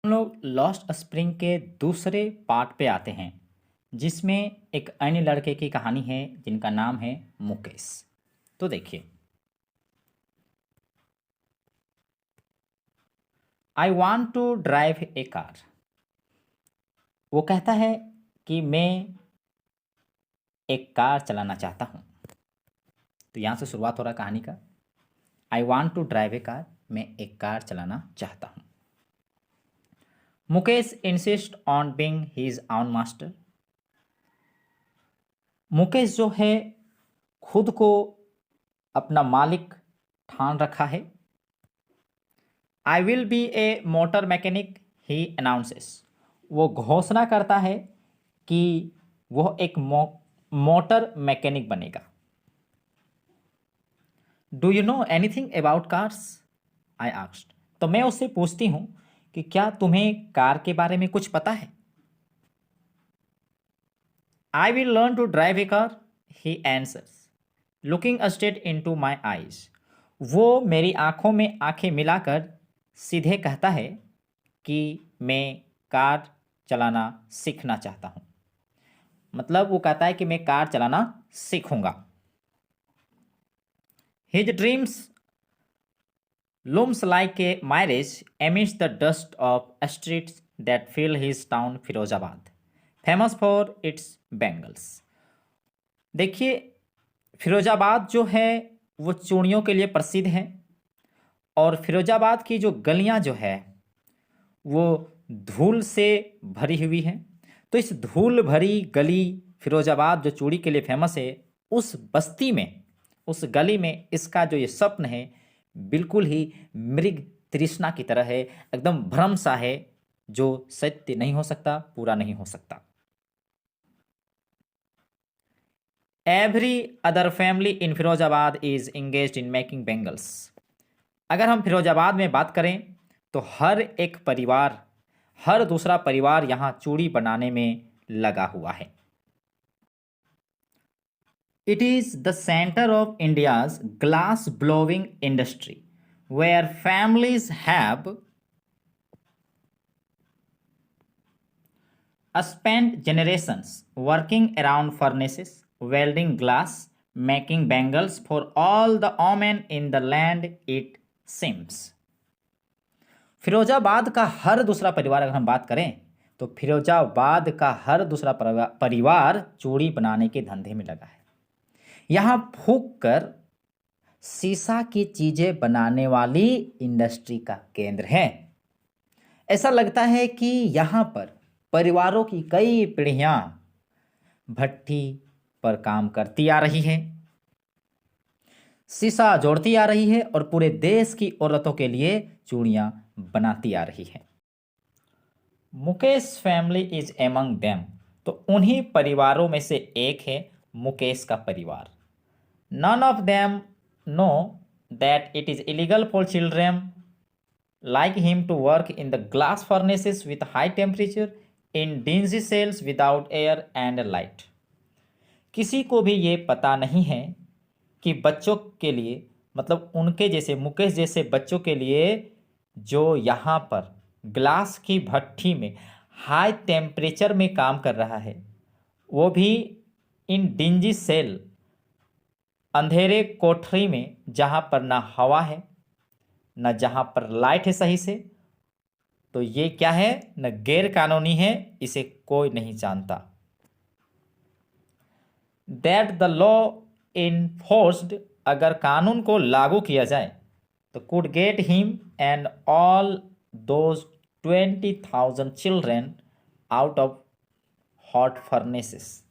हम लोग lost spring के दूसरे पार्ट पे आते हैं जिसमें एक अन्य लड़के की कहानी है जिनका नाम है मुकेश। तो देखिए, I want to drive a car. वो कहता है कि मैं एक कार चलाना चाहता हूँ। तो यहाँ से शुरुआत हो रहा कहानी का। I want to drive a car, मैं एक कार चलाना चाहता हूँ। Mukesh insist on being his own master. Mukesh जो है खुद को अपना मालिक ठान रखा है। I will be a motor mechanic, he announces. वो घोषणा करता है कि वह एक मोटर मैकेनिक बनेगा। Do you know anything about cars, I asked. तो मैं उससे पूछती हूँ कि क्या तुम्हें कार के बारे में कुछ पता है। I will learn to drive a car, he answers, looking straight into my eyes. वो मेरी आंखों में आंखें मिलाकर सीधे कहता है कि मैं कार चलाना सीखना चाहता हूँ। मतलब वो कहता है कि मैं कार चलाना सीखूंगा। His dreams looms like a mirage amidst the dust of streets that fill his town Firozabad, famous for its bangles. देखिए, फिरोजाबाद जो है वो चूड़ियों के लिए प्रसिद्ध है और फिरोजाबाद की जो गलियां जो है वो धूल से भरी हुई है। तो इस धूल भरी गली फिरोजाबाद जो चूड़ी के लिए फेमस है, उस बस्ती में, उस गली में इसका जो ये स्वप्न है बिल्कुल ही मृग तृष्णा की तरह है, एकदम भ्रम सा है जो सत्य नहीं हो सकता, पूरा नहीं हो सकता। Every other family in Firozabad is engaged in making bangles. अगर हम फिरोजाबाद में बात करें तो हर एक परिवार, हर दूसरा परिवार यहाँ चूड़ी बनाने में लगा हुआ है। It is the center of India's glass blowing industry, where families have spent generations working around furnaces, welding glass, making bangles for all the women in the land, it seems. Firozabad का हर दूसरा परिवार, अगर हम बात करें तो फिरोजाबाद का हर दूसरा परिवार चूड़ी बनाने के धंधे में लगा है। यहाँ फूंक कर शीशा की चीजें बनाने वाली इंडस्ट्री का केंद्र है। ऐसा लगता है कि यहाँ पर परिवारों की कई पीढ़ियां भट्ठी पर काम करती आ रही है, शीशा जोड़ती आ रही है और पूरे देश की औरतों के लिए चूड़ियां बनाती आ रही है। Mukesh family is among them. तो उन्हीं परिवारों में से एक है मुकेश का परिवार। None of them know that it is illegal for children like him to work in the glass furnaces with high temperature in dingy cells without air and light. किसी को भी ये पता नहीं है कि बच्चों के लिए, मतलब उनके जैसे, मुकेश जैसे बच्चों के लिए जो यहाँ पर ग्लास की भट्ठी में हाई टेम्परेचर में काम कर रहा है, वो भी इन डिंजी सेल, अंधेरे कोठरी में जहाँ पर ना हवा है न जहाँ पर लाइट है सही से, तो ये क्या है, न गैर कानूनी है, इसे कोई नहीं जानता। दैट द लॉ इनफोर्स्ड, अगर कानून को लागू किया जाए तो could get him and all those 20,000 children out of hot furnaces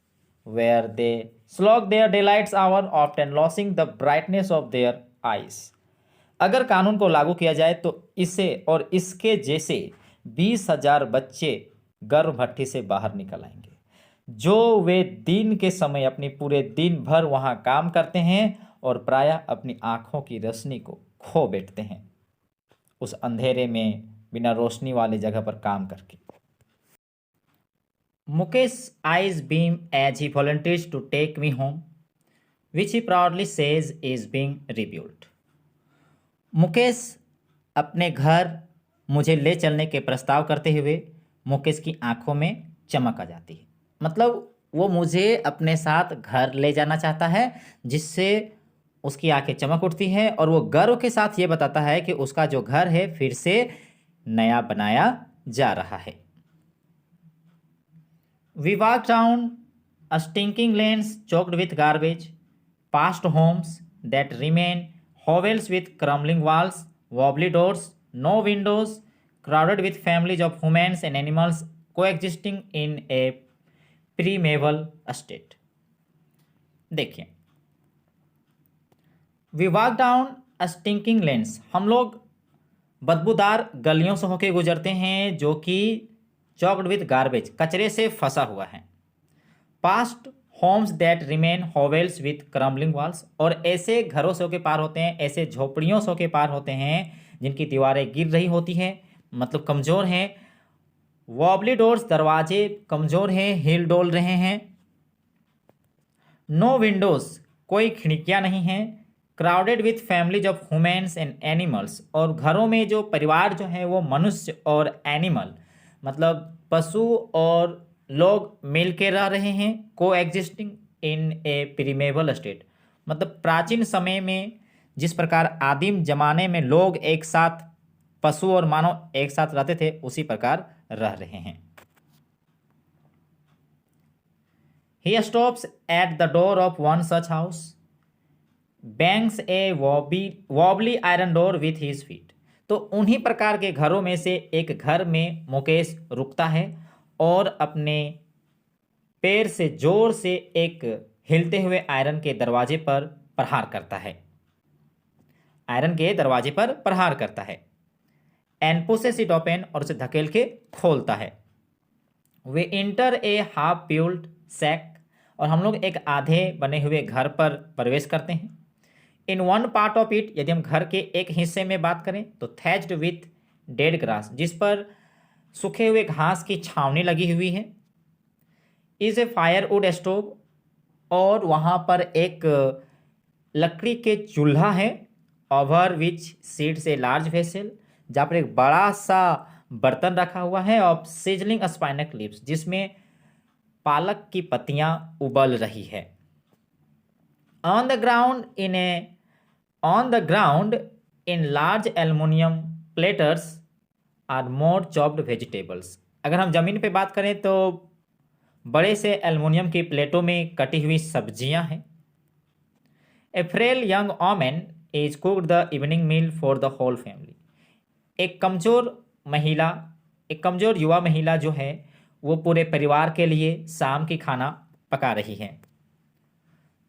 where they slog their daylight hour, often losing the brightness of their eyes. अगर कानून को लागू किया जाए तो इसे और इसके जैसे 20,000 बच्चे गर्भ भट्ठी से बाहर निकल आएंगे, जो वे दिन के समय अपनी पूरे दिन भर वहाँ काम करते हैं और प्रायः अपनी आँखों की रोशनी को खो बैठते हैं उस अंधेरे में, बिना रोशनी वाली जगह पर काम करके। Mukesh's eyes beam as he volunteers to take me home, which he proudly says is being rebuilt. Mukesh अपने घर मुझे ले चलने के प्रस्ताव करते हुए मुकेश की आंखों में चमक आ जाती है। मतलब वो मुझे अपने साथ घर ले जाना चाहता है, जिससे उसकी आंखें चमक उठती हैं और वो गर्व के साथ ये बताता है कि उसका जो घर है फिर से नया बनाया जा रहा है। We walked down a stinking lanes choked with garbage, past homes that remain hovels with crumbling walls, wobbly doors, no windows, crowded with families of humans and animals coexisting in a primeval state. देखिए, we walk down a stinking lanes, हम लोग बदबूदार गलियों से होके गुजरते हैं जो कि चॉक्ड विद गार्बेज, कचरे से फंसा हुआ है। Past homes that remain hovels with crumbling walls, और ऐसे घरों से होके पार होते हैं, ऐसे झोपड़ियों से होके पार होते हैं जिनकी दीवारें गिर रही होती हैं, मतलब कमज़ोर हैं। वॉबली डोर्स, दरवाजे कमज़ोर हैं, हिल डोल रहे हैं। नो विंडोज़, कोई खिड़कियां नहीं हैं। Crowded with families of humans and animals, और घरों में जो परिवार जो है वो मनुष्य और एनिमल, मतलब पशु और लोग मिल के रह रहे हैं। को existing in A preamble state, मतलब प्राचीन समय में जिस प्रकार आदिम जमाने में लोग एक साथ, पशु और मानव एक साथ रहते थे, उसी प्रकार रह रहे हैं। He stops at the door of one such house, bangs a wobbly iron door with his feet. तो उन्हीं प्रकार के घरों में से एक घर में मुकेश रुकता है और अपने पैर से जोर से एक हिलते हुए आयरन के दरवाजे पर प्रहार करता है। आयरन के दरवाजे पर प्रहार करता है। एंड पुशेस इट ओपन, और उसे धकेल के खोलता है। वे इंटर ए हाफ बिल्ट सैक, और हम लोग एक आधे बने हुए घर पर प्रवेश करते हैं। In one part of it, यदि हम घर के एक हिस्से में बात करें तो थैच्ड विथ डेड ग्रास, जिस पर सूखे हुए घास की छावनी लगी हुई है। इज ए फायरवुड स्टोव, और वहाँ पर एक लकड़ी के चूल्हा है। Over which seats a large vessel, जहाँ पर एक बड़ा सा बर्तन रखा हुआ है। ऑफ सिजलिंग स्पाइनक लिप्स, जिसमें पालक की पत्तियां उबल रही है। On the ground in large aluminium platters are more chopped vegetables, अगर हम जमीन पे बात करें तो बड़े से एल्युमिनियम की प्लेटों में कटी हुई सब्जियां हैं। A frail young women is cooked the evening meal for the whole family, एक कमजोर युवा महिला जो है वो पूरे परिवार के लिए शाम की खाना पका रही है।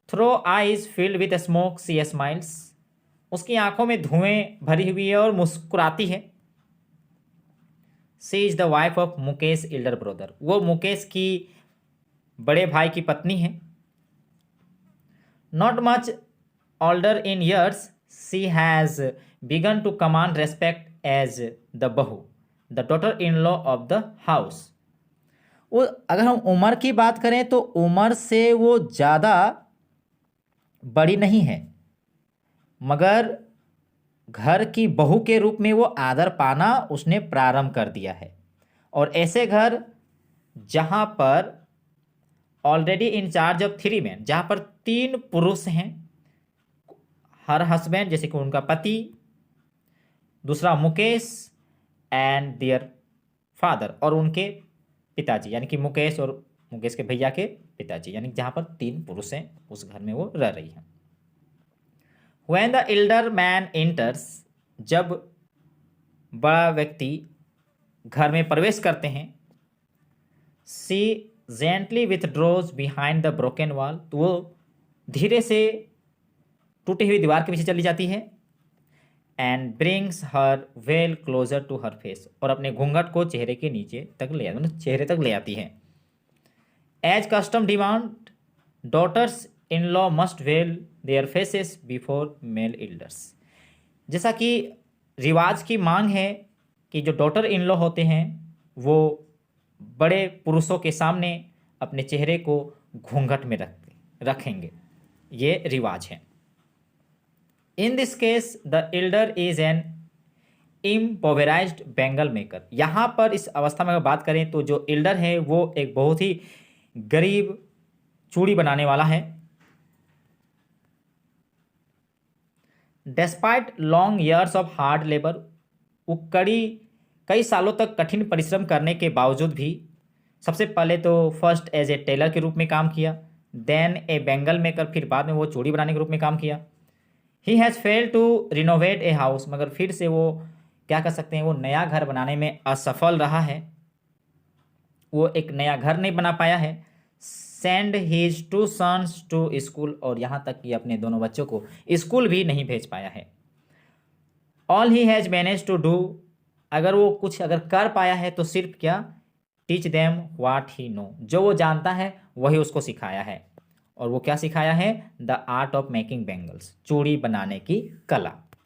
Through eyes filled with smoke she smiles, उसकी आंखों में धुएं भरी हुई है और मुस्कुराती है। She is the wife of Mukesh elder brother, वो मुकेश की बड़े भाई की पत्नी है। Not much older in years, she has begun to command respect as the bahu, the daughter in law of the house. वो, अगर हम उम्र की बात करें तो उम्र से वो ज़्यादा बड़ी नहीं है, मगर घर की बहू के रूप में वो आदर पाना उसने प्रारंभ कर दिया है। और ऐसे घर जहाँ पर already in charge of 3 man, जहाँ पर 3 पुरुष हैं, हर हस्बैंड जैसे कि उनका पति, दूसरा मुकेश एंड देयर फादर, और उनके पिताजी, यानी कि मुकेश और मुकेश के भैया के पिताजी, यानी जहाँ पर 3 पुरुष हैं, उस घर में वो रह रही हैं। When the elder man enters, जब बड़ा व्यक्ति घर में प्रवेश करते हैं, she gently withdraws behind the broken wall, तो वो धीरे से टूटी हुई दीवार के पीछे चली जाती है। And brings her veil closer to her face, और अपने घूंघट को चेहरे के नीचे तक ले आती, मतलब चेहरे तक ले आती है। As custom demand, daughters in law must veil their faces before male elders, जैसा कि रिवाज की मांग है कि जो डॉटर इन लॉ होते हैं वो बड़े पुरुषों के सामने अपने चेहरे को घूंघट में रखेंगे, ये रिवाज है। In this case, the elder is an impoverished bangle maker. यहाँ पर इस अवस्था में अगर बात करें तो जो एल्डर है वो एक बहुत ही गरीब चूड़ी बनाने वाला है। Despite long years of hard labour, वो कई सालों तक कठिन परिश्रम करने के बावजूद भी सबसे पहले तो फर्स्ट एज ए टेलर के रूप में काम किया, देन ए बेंगल मेकर, फिर बाद में वो चूड़ी बनाने के रूप में काम किया। He has failed to renovate a house, मगर फिर से वो क्या कर सकते हैं, वो नया घर बनाने में असफल रहा है, वो एक नया घर नहीं बना पाया है। Send his two sons to school, और यहाँ तक कि अपने दोनों बच्चों को स्कूल भी नहीं भेज पाया है। All he has managed to do, अगर वो कुछ अगर कर पाया है तो सिर्फ क्या, teach them what he know, जो वो जानता है वही उसको सिखाया है। और वो क्या सिखाया है, the art of making bangles, चूड़ी बनाने की कला।